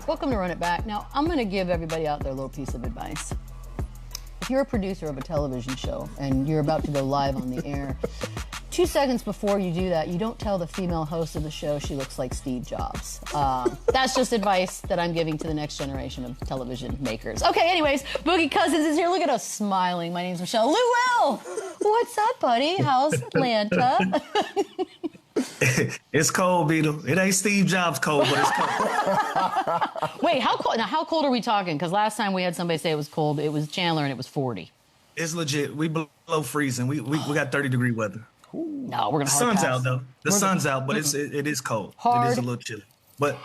Welcome to Run It Back. Now, I'm going to give everybody out there a little piece of advice. If you're a producer of a television show and you're about to go live on the air, 2 seconds before you do that, you don't tell the female host of the show she looks like Steve Jobs. That's just advice that I'm giving to the next generation of television makers. Okay, anyways, Boogie Cousins is here. Look at us smiling. My name's Michelle. Lou, what's up, buddy? How's Atlanta? It's cold, Beetle. It ain't Steve Jobs cold, but it's cold. Wait, how cold? Now, how cold are we talking? Because last time we had somebody say it was cold, it was Chandler, and it was 40. It's legit. We below freezing. We got 30-degree weather. No, we're gonna. The sun's out though. The sun's out, but it is cold. It is a little chilly. But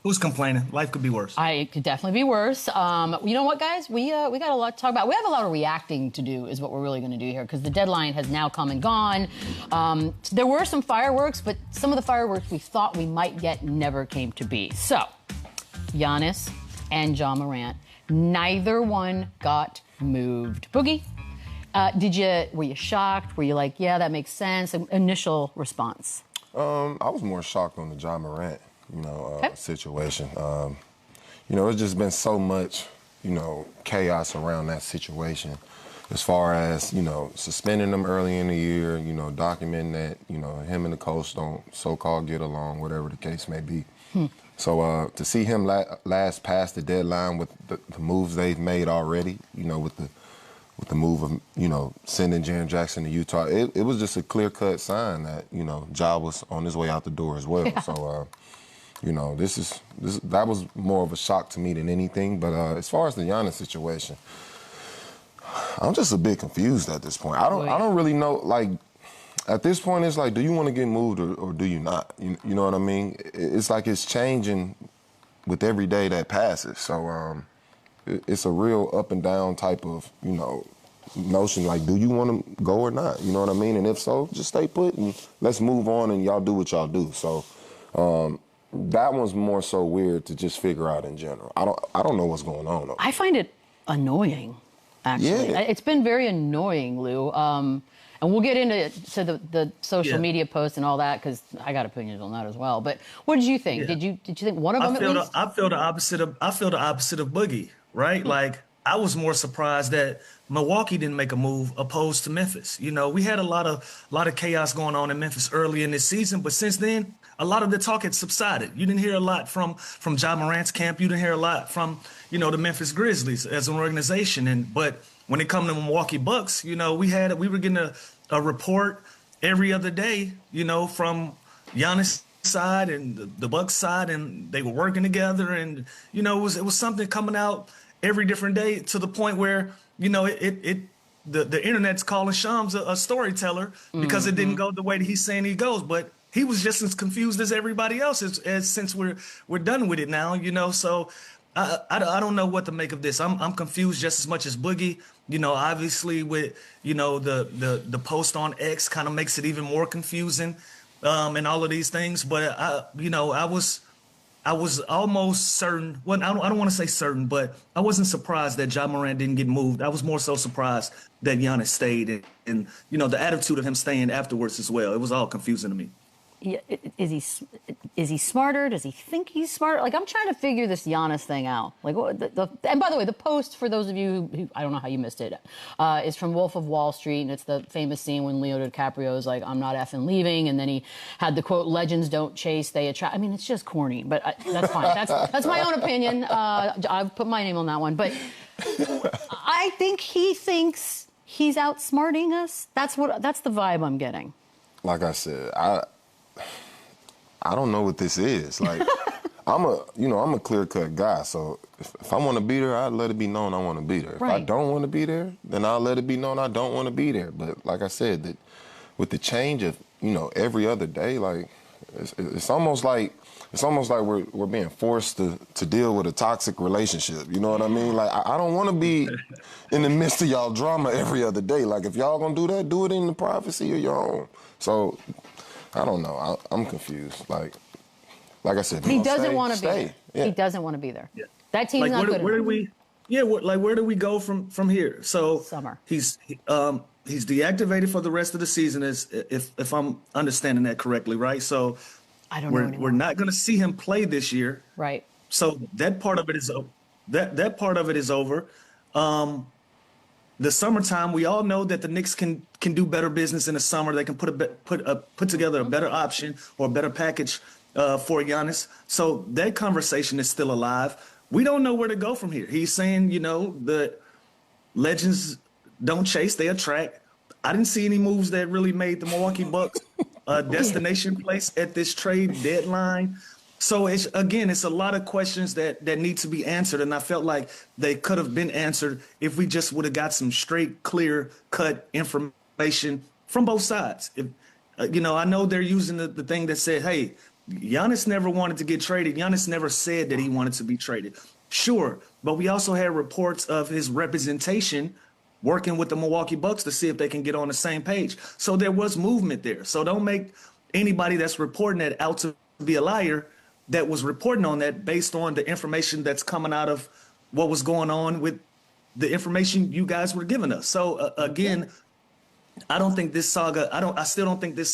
who's complaining? Life could be worse. It could definitely be worse. You know what, guys? We got a lot to talk about. We have a lot of reacting to do, is what we're really going to do here, because the deadline has now come and gone. There were some fireworks, but some of the fireworks we thought we might get never came to be. So, Giannis and Ja Morant, neither one got moved. Boogie, were you shocked? Were you like, yeah, that makes sense? Initial response. I was more shocked on the Ja Morant, situation. It's just been so much, chaos around that situation, as far as, suspending them early in the year, documenting that, him and the coach don't so-called get along, whatever the case may be. So to see him last past the deadline with the moves they've made already, with the move of, sending Jaren Jackson to Utah, it was just a clear-cut sign that, Ja was on his way out the door as well. Yeah. So, that was more of a shock to me than anything. But as far as the Giannis situation, I'm just a bit confused at this point. I don't really know, like, at this point, it's like, do you want to get moved or do you not? You know what I mean? It's like it's changing with every day that passes. So, it's a real up and down type of, notion. Like, do you want to go or not? You know what I mean? And if so, just stay put and let's move on and y'all do what y'all do. So that one's more so weird to just figure out in general. I don't know what's going on though. I find it annoying, actually. Yeah. It's been very annoying, Lou. And we'll get into the social media posts and all that, because I got opinions on that as well. But what did you think? Yeah. Did you think one of them at least? I feel the opposite of Boogie, right? Like, I was more surprised that Milwaukee didn't make a move opposed to Memphis. We had a lot of chaos going on in Memphis early in this season, but since then, a lot of the talk had subsided. You didn't hear a lot from Ja Morant's camp. You didn't hear a lot from, the Memphis Grizzlies as an organization. But when it comes to Milwaukee Bucks, we were getting a report every other day, from Giannis' side and the Bucks side, and they were working together, and it was something coming out every different day, to the point where the internet's calling Shams a storyteller because it didn't go the way that he's saying he goes. But he was just as confused as everybody else, as since we're done with it now, So I don't know what to make of this. I'm confused just as much as Boogie. Obviously with the post on X kind of makes it even more confusing, and all of these things. But I was almost certain. Well, I don't want to say certain, but I wasn't surprised that Ja Morant didn't get moved. I was more so surprised that Giannis stayed, and the attitude of him staying afterwards as well. It was all confusing to me. Yeah, is he smarter? Does he think he's smarter? Like, I'm trying to figure this Giannis thing out. Like, and by the way, the post, for those of you who I don't know how you missed it, is from Wolf of Wall Street, and it's the famous scene when Leo DiCaprio is like, "I'm not effing leaving," and then he had the quote, "Legends don't chase, they attract." I mean, it's just corny, but that's fine. That's my own opinion. I put my name on that one, but I think he thinks he's outsmarting us. That's the vibe I'm getting. Like I said, I don't know what this is. Like, I'm a clear-cut guy. So if I want to be there, I'd let it be known I want to be there. Right. If I don't want to be there, then I'll let it be known I don't want to be there. But like I said, that with the change of, every other day, like, it's almost like we're being forced to deal with a toxic relationship. You know what I mean? Like, I don't want to be in the midst of y'all drama every other day. Like, if y'all gonna do that, do it in the privacy of your own. So, I don't know. I'm confused. Like I said, he doesn't want to be there. Yeah. He doesn't want to be there. Yeah. That team's not good. Where do we? Yeah, where do we go from here? So summer. He's deactivated for the rest of the season, if I'm understanding that correctly, right? So I don't know anymore. We're not going to see him play this year. Right. So that part of it is that part of it is over. The summertime, we all know that the Knicks can do better business in the summer. They can put together a better option or a better package for Giannis. So that conversation is still alive. We don't know where to go from here. He's saying, the legends don't chase, they attract. I didn't see any moves that really made the Milwaukee Bucks a destination place at this trade deadline. So it's a lot of questions that need to be answered, and I felt like they could have been answered if we just would have got some straight, clear-cut information from both sides. I know they're using the thing that said, hey, Giannis never wanted to get traded. Giannis never said that he wanted to be traded. Sure, but we also had reports of his representation working with the Milwaukee Bucks to see if they can get on the same page. So there was movement there. So don't make anybody that's reporting that out to be a liar that was reporting on that based on the information that's coming out of what was going on with the information you guys were giving us. So again, I still don't think this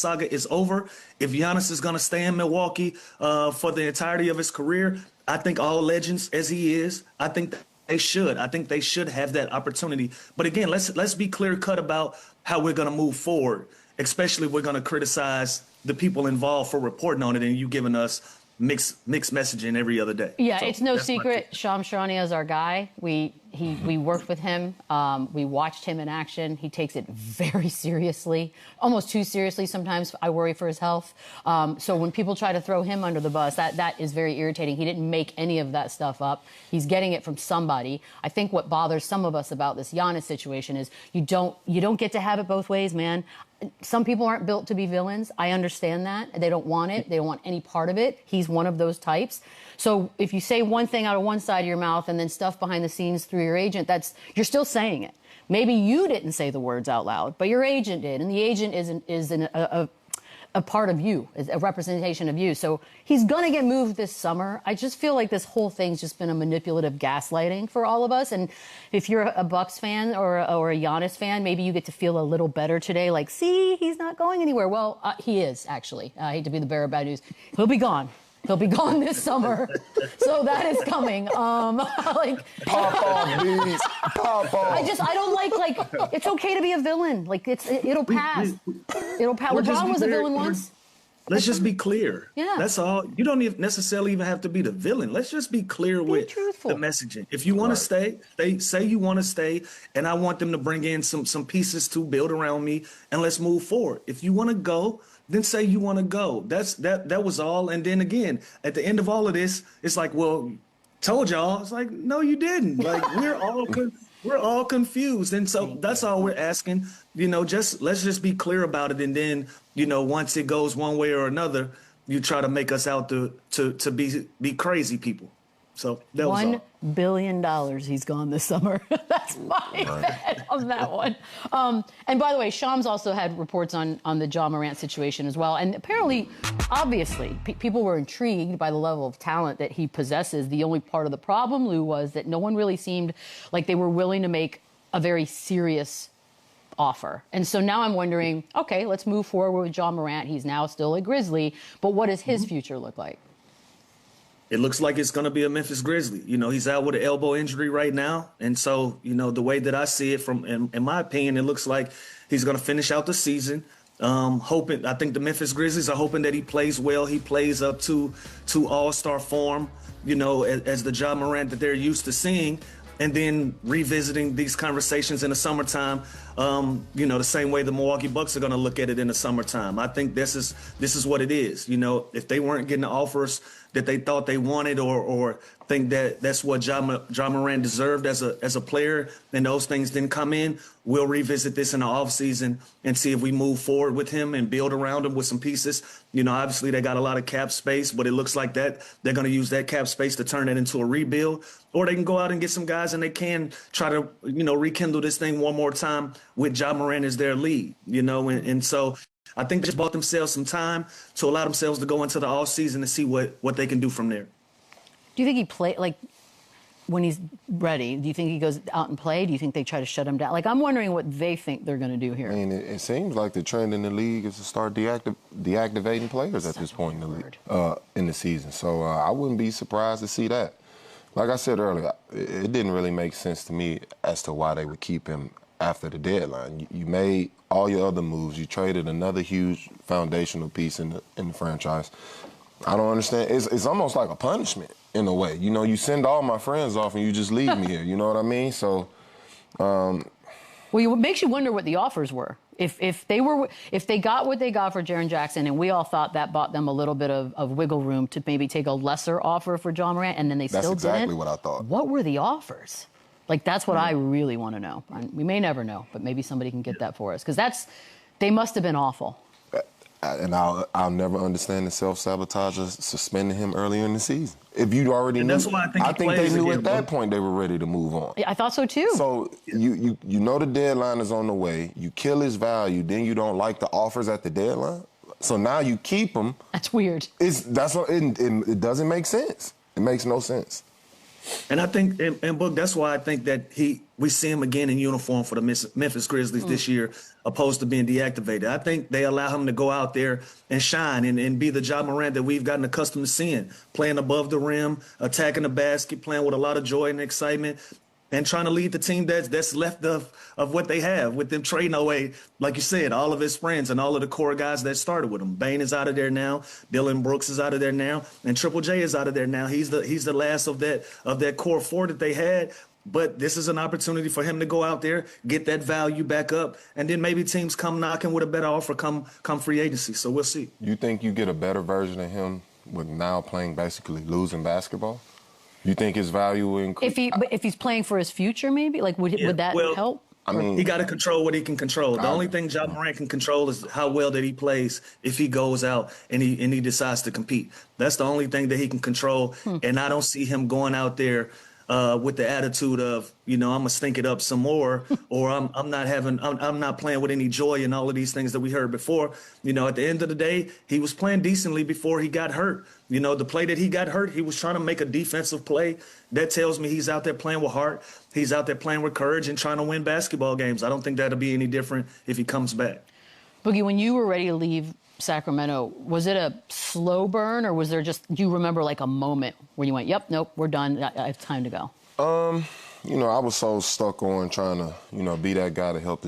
saga is over. If Giannis is going to stay in Milwaukee for the entirety of his career, I think all legends as he is, I think they should. I think they should have that opportunity. But again, let's be clear cut about how we're going to move forward, especially if we're going to criticize the people involved for reporting on it and you giving us mixed messaging every other day. Yeah, So it's no that's my secret. take. Shams Charania is our guy. We worked with him. We watched him in action. He takes it very seriously, almost too seriously sometimes. I worry for his health. So when people try to throw him under the bus, that is very irritating. He didn't make any of that stuff up. He's getting it from somebody. I think what bothers some of us about this Giannis situation is you don't get to have it both ways, man. Some people aren't built to be villains. I understand that. They don't want it. They don't want any part of it. He's one of those types. So if you say one thing out of one side of your mouth and then stuff behind the scenes through your agent, you're still saying it. Maybe you didn't say the words out loud, but your agent did. And the agent is a part of you, a representation of you. So he's going to get moved this summer. I just feel like this whole thing's just been a manipulative gaslighting for all of us. And if you're a Bucks fan or a Giannis fan, maybe you get to feel a little better today. Like, see, he's not going anywhere. Well, he is, actually. I hate to be the bearer of bad news. He'll be gone. He'll be gone this summer. So that is coming. Pop off, bees. Pop off. I don't like, it's okay to be a villain. Like, it'll pass. It'll pass. LeBron was a villain once. Let's just be clear. Yeah. That's all. You don't necessarily even have to be the villain. Let's just be clear with truthful. the messaging. If you want to stay, say you want to stay, and I want them to bring in some pieces to build around me, and let's move forward. If you want to go, then say you want to go. That was all. And then again, at the end of all of this, it's like, well, told y'all. It's like, no, you didn't. Like we're all confused. And so that's all we're asking. Let's just be clear about it. And then, once it goes one way or another, you try to make us out to be crazy people. So that was all. $1 billion he's gone this summer. That's my bet on that one. And by the way, Shams also had reports on the Ja Morant situation as well. And apparently, obviously, people were intrigued by the level of talent that he possesses. The only part of the problem, Lou, was that no one really seemed like they were willing to make a very serious offer. And so now I'm wondering, okay, let's move forward with Ja Morant. He's now still a Grizzly. But what does his future look like? It looks like it's going to be a Memphis Grizzly. He's out with an elbow injury right now. And so, the way that I see it in my opinion, it looks like he's going to finish out the season. I think the Memphis Grizzlies are hoping that he plays well. He plays up to all-star form, as the Ja Morant that they're used to seeing. And then revisiting these conversations in the summertime, the same way the Milwaukee Bucks are going to look at it in the summertime. I think this is what it is. If they weren't getting the offers that they thought they wanted, or think that that's what Ja Morant deserved as a player, and those things didn't come in, we'll revisit this in the offseason and see if we move forward with him and build around him with some pieces. Obviously they got a lot of cap space, but it looks like that they're going to use that cap space to turn it into a rebuild, or they can go out and get some guys and they can try to, rekindle this thing one more time with Ja Morant as their lead, and so I think they just bought themselves some time to allow themselves to go into the offseason and see what they can do from there. Do you think he played, when he's ready? Do you think he goes out and play? Do you think they try to shut him down? Like, I'm wondering what they think they're going to do here. I mean, it seems like the trend in the league is to start deactivating players at this point in the league, in the season. So I wouldn't be surprised to see that. Like I said earlier, it didn't really make sense to me as to why they would keep him after the deadline. You made all your other moves. You traded another huge foundational piece in the franchise. I don't understand. It's almost like a punishment in a way. You know, you send all my friends off and you just leave me here. You know what I mean? So, well, it makes you wonder what the offers were. If they got what they got for Jaren Jackson, and we all thought that bought them a little bit of wiggle room to maybe take a lesser offer for John Morant, and then they still didn't. That's exactly what I thought. What were the offers? Like, that's what I really want to know. We may never know, but maybe somebody can get that for us, because they must have been awful. And I'll never understand the self-sabotage of suspending him earlier in the season. If you already knew, that's why I think they knew at that point they were ready to move on. I thought so too. So you know the deadline is on the way. You kill his value, then you don't like the offers at the deadline. So now you keep him. That's weird. It doesn't make sense. It makes no sense. And I think, and Book, that's why I think that we see him again in uniform for the Memphis Grizzlies this year, opposed to being deactivated. I think they allow him to go out there and shine and be the Ja Morant that we've gotten accustomed to seeing, playing above the rim, attacking the basket, playing with a lot of joy and excitement, and trying to lead the team that's left of what they have, with them trading away, like you said, all of his friends and all of the core guys that started with him. Bane is out of there now. Dylan Brooks is out of there now. And Triple J is out of there now. He's the last of that core four that they had. But this is an opportunity for him to go out there, get that value back up, and then maybe teams come knocking with a better offer come free agency. So we'll see. You think you get a better version of him with now playing basically losing basketball? You think his value will increase? If he's playing for his future, maybe? Like, would that help? I mean, he got to control what he can control. The only thing Ja Morant can control is how well that he plays if he goes out and he decides to compete. That's the only thing that he can control. And I don't see him going out there with the attitude of, I'm gonna stink it up some more, or I'm not playing with any joy and all of these things that we heard before. At the end of the day, he was playing decently before he got hurt. The play that he got hurt, he was trying to make a defensive play. That tells me he's out there playing with heart. He's out there playing with courage and trying to win basketball games. I don't think that'll be any different if he comes back. Boogie, when you were ready to leave Sacramento, was it a slow burn, or was there do you remember like a moment where you went, yep, nope, we're done, I have time to go? I was so stuck on trying to, be that guy to help